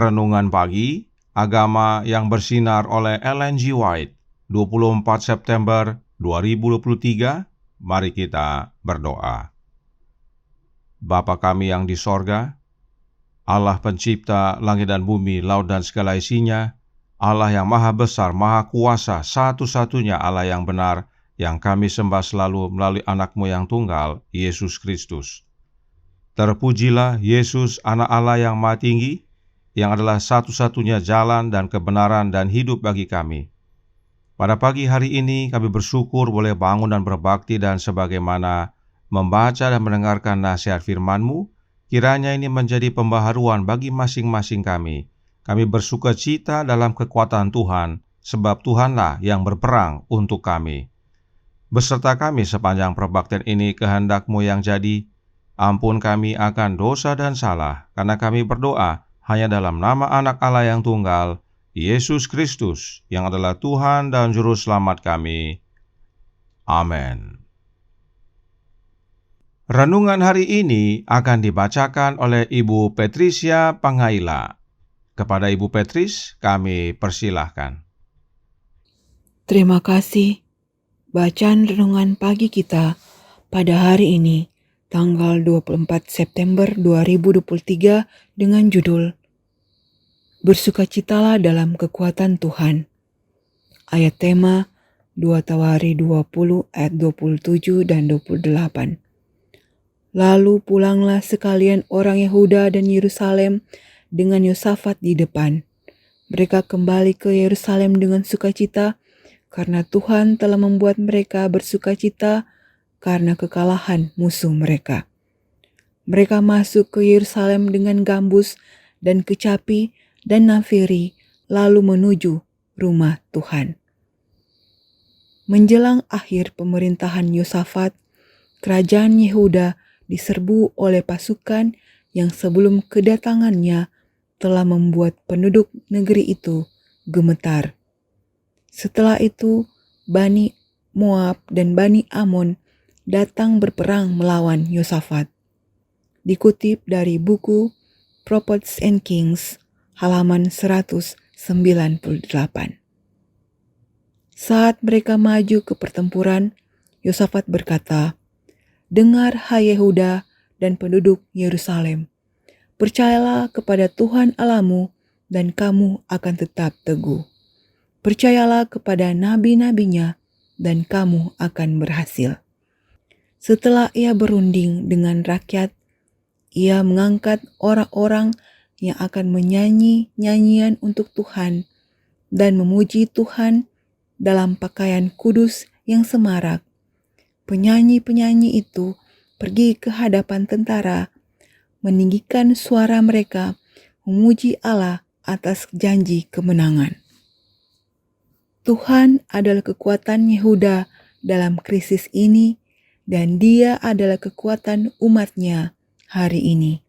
Renungan Pagi, Agama yang Bersinar oleh Ellen G. White, 24 September 2023. Mari kita berdoa. Bapa kami yang di sorga, Allah pencipta langit dan bumi, laut dan segala isinya, Allah yang maha besar, maha kuasa, satu-satunya Allah yang benar, yang kami sembah selalu melalui anak-Mu yang tunggal, Yesus Kristus. Terpujilah Yesus, anak Allah yang maha tinggi, yang adalah satu-satunya jalan dan kebenaran dan hidup bagi kami. Pada pagi hari ini kami bersyukur boleh bangun dan berbakti, dan sebagaimana membaca dan mendengarkan nasihat firman-Mu, kiranya ini menjadi pembaharuan bagi masing-masing kami. Kami bersuka cita dalam kekuatan Tuhan, sebab Tuhanlah yang berperang untuk kami. Beserta kami sepanjang perbaktian ini, kehendak-Mu yang jadi. Ampun kami akan dosa dan salah, karena kami berdoa hanya dalam nama anak Allah yang tunggal, Yesus Kristus, yang adalah Tuhan dan Juru Selamat kami. Amin. Renungan hari ini akan dibacakan oleh Ibu Patricia Pangaila. Kepada Ibu Petris, kami persilahkan. Terima kasih. Bacaan renungan pagi kita pada hari ini, tanggal 24 September 2023, dengan judul Bersukacitalah dalam kekuatan Tuhan. Ayat tema 2 Tawari 20 ayat 27 dan 28. Lalu pulanglah sekalian orang Yehuda dan Yerusalem dengan Yosafat di depan. Mereka kembali ke Yerusalem dengan sukacita, karena Tuhan telah membuat mereka bersukacita karena kekalahan musuh mereka. Mereka masuk ke Yerusalem dengan gambus dan kecapi dan nafiri, lalu menuju rumah Tuhan. Menjelang akhir pemerintahan Yosafat, kerajaan Yehuda diserbu oleh pasukan yang sebelum kedatangannya telah membuat penduduk negeri itu gemetar. Setelah itu, Bani Moab dan Bani Amon datang berperang melawan Yosafat. Dikutip dari buku Prophets and Kings, halaman 198. Saat mereka maju ke pertempuran, Yosafat berkata, "Dengar, hai Yehuda dan penduduk Yerusalem, percayalah kepada Tuhan Allahmu dan kamu akan tetap teguh. Percayalah kepada nabi-nabinya dan kamu akan berhasil. Setelah ia berunding dengan rakyat, ia mengangkat orang-orang yang akan menyanyi nyanyian untuk Tuhan dan memuji Tuhan dalam pakaian kudus yang semarak. Penyanyi-penyanyi itu pergi ke hadapan tentara, meninggikan suara mereka, memuji Allah atas janji kemenangan. Tuhan adalah kekuatan Yehuda dalam krisis ini, dan Dia adalah kekuatan umat-Nya hari ini.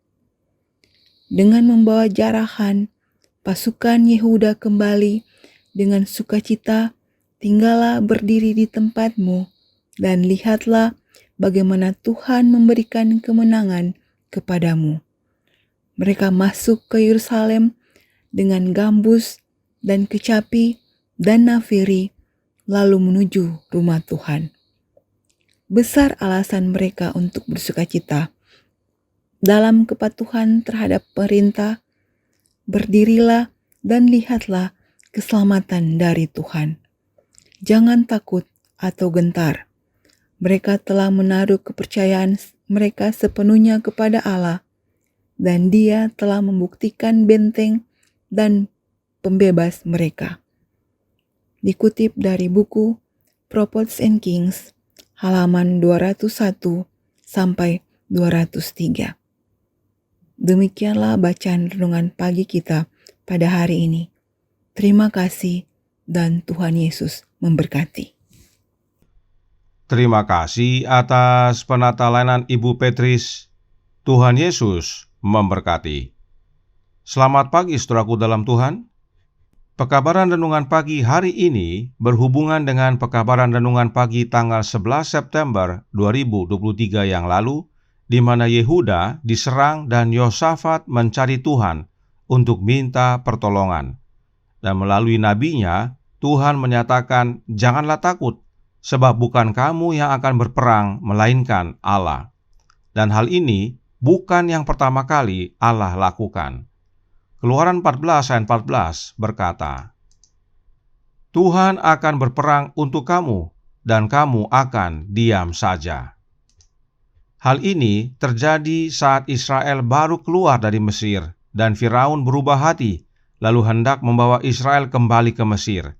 Dengan membawa jarahan, pasukan Yehuda kembali dengan sukacita. Tinggallah berdiri di tempatmu dan lihatlah bagaimana Tuhan memberikan kemenangan kepadamu. Mereka masuk ke Yerusalem dengan gambus dan kecapi dan nafiri, lalu menuju rumah Tuhan. Besar alasan mereka untuk bersukacita. Dalam kepatuhan terhadap perintah, berdirilah dan lihatlah keselamatan dari Tuhan. Jangan takut atau gentar. Mereka telah menaruh kepercayaan mereka sepenuhnya kepada Allah, dan Dia telah membuktikan benteng dan pembebas mereka. Dikutip dari buku Prophets and Kings, halaman 201 sampai 203. Demikianlah bacaan renungan pagi kita pada hari ini. Terima kasih dan Tuhan Yesus memberkati. Terima kasih atas penata-layanan Ibu Petris. Tuhan Yesus memberkati. Selamat pagi saudaraku dalam Tuhan. Pekabaran renungan pagi hari ini berhubungan dengan pekabaran renungan pagi tanggal 11 September 2023 yang lalu, di mana Yehuda diserang dan Yosafat mencari Tuhan untuk minta pertolongan. Dan melalui nabinya, Tuhan menyatakan, "Janganlah takut, sebab bukan kamu yang akan berperang, melainkan Allah." Dan hal ini bukan yang pertama kali Allah lakukan. Keluaran 14 ayat 14 berkata, "Tuhan akan berperang untuk kamu, dan kamu akan diam saja." Hal ini terjadi saat Israel baru keluar dari Mesir, dan Firaun berubah hati, lalu hendak membawa Israel kembali ke Mesir.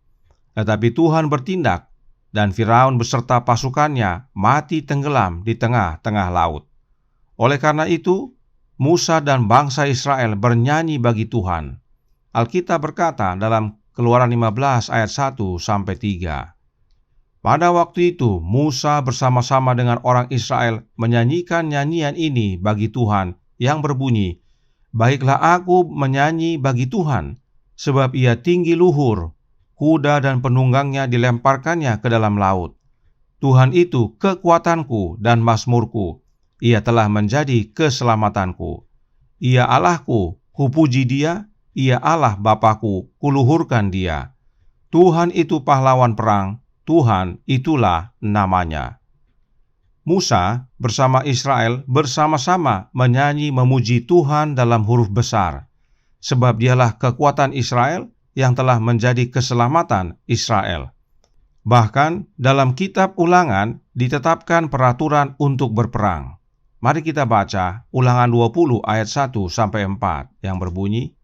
Tetapi Tuhan bertindak, dan Firaun beserta pasukannya mati tenggelam di tengah-tengah laut. Oleh karena itu, Musa dan bangsa Israel bernyanyi bagi Tuhan. Alkitab berkata dalam Keluaran 15 ayat 1-3. Pada waktu itu, Musa bersama-sama dengan orang Israel menyanyikan nyanyian ini bagi Tuhan yang berbunyi, "Baiklah aku menyanyi bagi Tuhan, sebab ia tinggi luhur, kuda dan penunggangnya dilemparkannya ke dalam laut. Tuhan itu kekuatanku dan mazmurku, ia telah menjadi keselamatanku. Ia Allahku, kupuji Dia, ia Allah Bapakku, kuluhurkan Dia. Tuhan itu pahlawan perang, Tuhan itulah namanya." Musa bersama Israel bersama-sama menyanyi memuji Tuhan dalam huruf besar, sebab Dialah kekuatan Israel yang telah menjadi keselamatan Israel. Bahkan dalam kitab Ulangan ditetapkan peraturan untuk berperang. Mari kita baca Ulangan 20 ayat 1-4 yang berbunyi,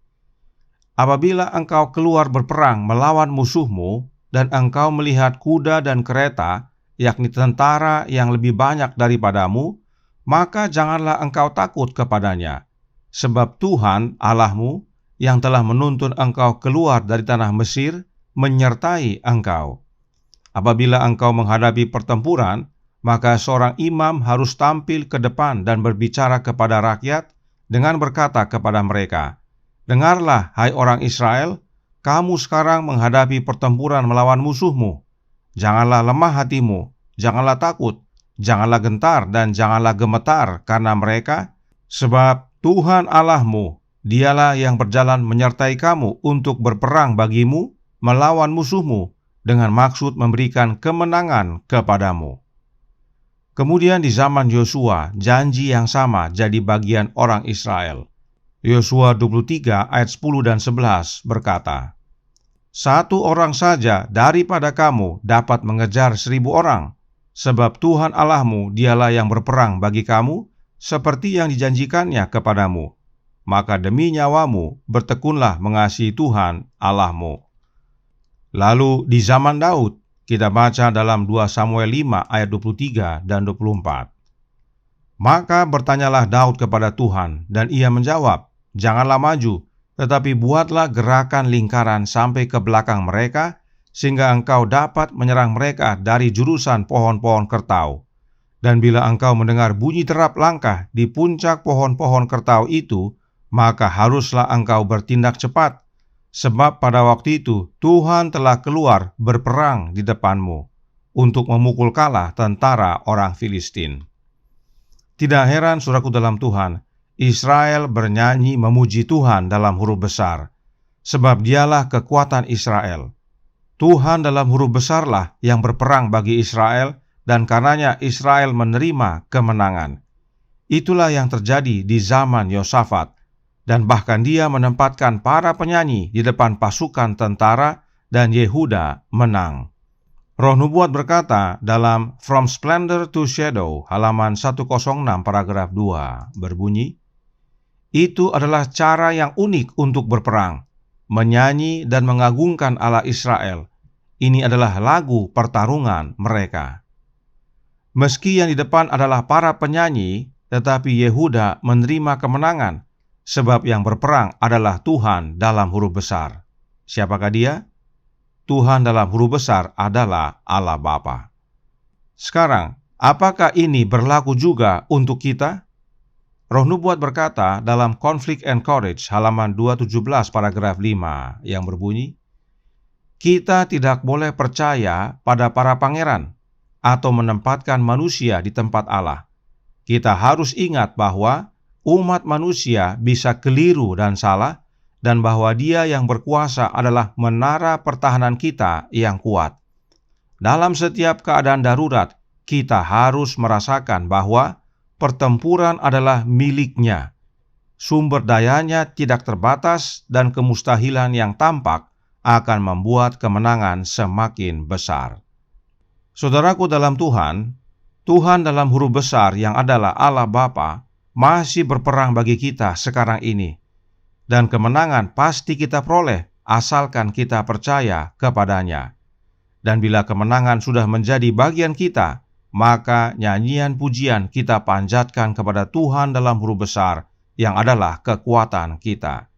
"Apabila engkau keluar berperang melawan musuhmu, dan engkau melihat kuda dan kereta, yakni tentara yang lebih banyak daripadamu, maka janganlah engkau takut kepadanya, sebab Tuhan Allahmu yang telah menuntun engkau keluar dari tanah Mesir menyertai engkau. Apabila engkau menghadapi pertempuran, maka seorang imam harus tampil ke depan dan berbicara kepada rakyat dengan berkata kepada mereka, 'Dengarlah, hai orang Israel, kamu sekarang menghadapi pertempuran melawan musuhmu. Janganlah lemah hatimu, janganlah takut, janganlah gentar dan janganlah gemetar karena mereka, sebab Tuhan Allahmu, Dialah yang berjalan menyertai kamu untuk berperang bagimu melawan musuhmu dengan maksud memberikan kemenangan kepadamu." Kemudian di zaman Yosua, janji yang sama jadi bagian orang Israel. Yosua 23 ayat 10 dan 11 berkata, "Satu orang saja daripada kamu dapat mengejar 1000 orang, sebab Tuhan Allahmu dialah yang berperang bagi kamu, seperti yang dijanjikannya kepadamu. Maka demi nyawamu, bertekunlah mengasihi Tuhan Allahmu. Lalu di zaman Daud, kita baca dalam 2 Samuel 5 ayat 23 dan 24. Maka bertanyalah Daud kepada Tuhan, dan ia menjawab, "Janganlah maju, tetapi buatlah gerakan lingkaran sampai ke belakang mereka, sehingga engkau dapat menyerang mereka dari jurusan pohon-pohon kertau. Dan bila engkau mendengar bunyi terap langkah di puncak pohon-pohon kertau itu, maka haruslah engkau bertindak cepat, sebab pada waktu itu Tuhan telah keluar berperang di depanmu untuk memukul kalah tentara orang Filistin." Tidak heran, saudaraku dalam Tuhan, Israel bernyanyi memuji Tuhan dalam huruf besar, sebab dialah kekuatan Israel. Tuhan dalam huruf besarlah yang berperang bagi Israel, dan karenanya Israel menerima kemenangan. Itulah yang terjadi di zaman Yosafat, dan bahkan dia menempatkan para penyanyi di depan pasukan tentara, dan Yehuda menang. Roh Nubuat berkata dalam From Splendor to Shadow, halaman 106 paragraf 2, berbunyi, "Itu adalah cara yang unik untuk berperang, menyanyi dan mengagungkan Allah Israel. Ini adalah lagu pertarungan mereka." Meski yang di depan adalah para penyanyi, tetapi Yehuda menerima kemenangan, sebab yang berperang adalah Tuhan dalam huruf besar. Siapakah dia? Tuhan dalam huruf besar adalah Allah Bapa. Sekarang, apakah ini berlaku juga untuk kita? Roh Nubuat berkata dalam Conflict and Courage, halaman 217 paragraf 5, yang berbunyi, "Kita tidak boleh percaya pada para pangeran atau menempatkan manusia di tempat Allah. Kita harus ingat bahwa umat manusia bisa keliru dan salah, dan bahwa Dia yang berkuasa adalah menara pertahanan kita yang kuat. Dalam setiap keadaan darurat, kita harus merasakan bahwa pertempuran adalah milik-Nya. Sumber dayanya tidak terbatas, dan kemustahilan yang tampak akan membuat kemenangan semakin besar." Saudaraku dalam Tuhan, Tuhan dalam huruf besar yang adalah Allah Bapa masih berperang bagi kita sekarang ini. Dan kemenangan pasti kita peroleh asalkan kita percaya kepadanya. Dan bila kemenangan sudah menjadi bagian kita, maka nyanyian pujian kita panjatkan kepada Tuhan dalam huruf besar yang adalah kekuatan kita.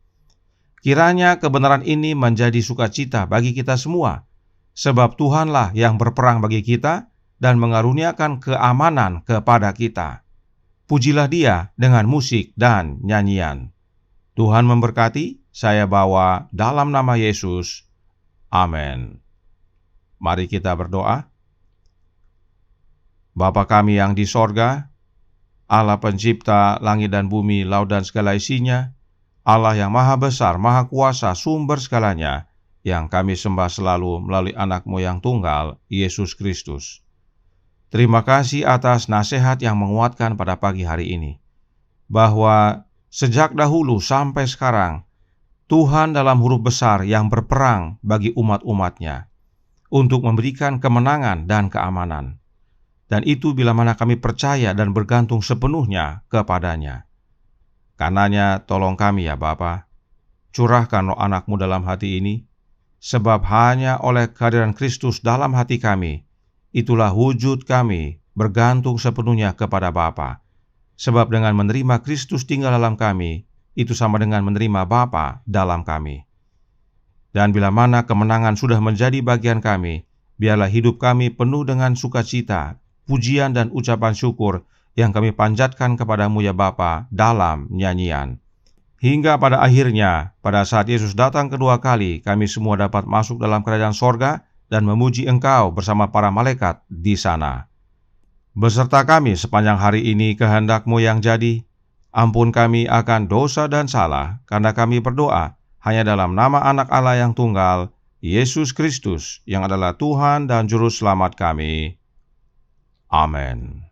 Kiranya kebenaran ini menjadi sukacita bagi kita semua, sebab Tuhanlah yang berperang bagi kita dan mengaruniakan keamanan kepada kita. Pujilah Dia dengan musik dan nyanyian. Tuhan memberkati. Saya bawa dalam nama Yesus. Amin. Mari kita berdoa. Bapa kami yang di sorga, Allah pencipta langit dan bumi, laut dan segala isinya, Allah yang maha besar, maha kuasa, sumber segalanya, yang kami sembah selalu melalui anak-Mu yang tunggal, Yesus Kristus. Terima kasih atas nasihat yang menguatkan pada pagi hari ini, bahwa sejak dahulu sampai sekarang, Tuhan dalam huruf besar yang berperang bagi umat-umat-Nya untuk memberikan kemenangan dan keamanan. Dan itu bila mana kami percaya dan bergantung sepenuhnya kepadanya. Karenanya tolong kami ya Bapa, curahkan roh anak-Mu dalam hati ini, sebab hanya oleh kehadiran Kristus dalam hati kami, itulah wujud kami bergantung sepenuhnya kepada Bapa. Sebab dengan menerima Kristus tinggal dalam kami, itu sama dengan menerima Bapa dalam kami. Dan bila mana kemenangan sudah menjadi bagian kami, biarlah hidup kami penuh dengan sukacita, pujian dan ucapan syukur yang kami panjatkan kepadamu ya Bapa dalam nyanyian. Hingga pada akhirnya, pada saat Yesus datang kedua kali, kami semua dapat masuk dalam kerajaan sorga dan memuji Engkau bersama para malaikat di sana. Beserta kami sepanjang hari ini kehendak-Mu yang jadi. Ampun kami akan dosa dan salah, karena kami berdoa hanya dalam nama Anak Allah yang tunggal, Yesus Kristus, yang adalah Tuhan dan Juru Selamat kami. Amin.